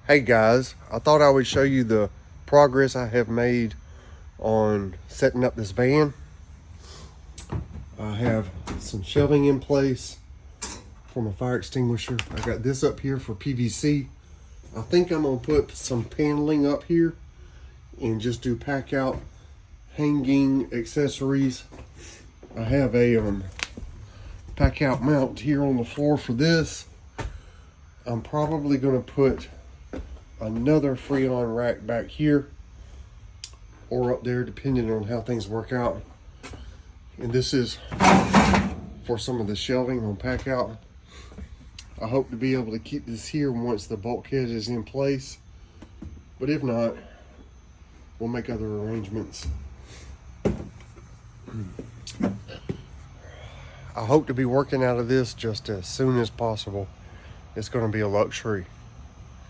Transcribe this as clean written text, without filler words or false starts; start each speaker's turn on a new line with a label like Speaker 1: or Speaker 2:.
Speaker 1: Hey guys, I thought I would show you the progress I have made on setting up this van. I have some shelving in place for my fire extinguisher. I got this up here for PVC. I think I'm gonna put some paneling up here and just do pack out hanging accessories. I have a pack out mount here on the floor for this. I'm probably gonna put another Freon rack back here or up there depending on how things work out. And this is for some of the shelving on pack out. I hope to be able to keep this here once the bulkhead is in place, but if not, we'll make other arrangements. I hope to be working out of this just as soon as possible. It's going to be a luxury.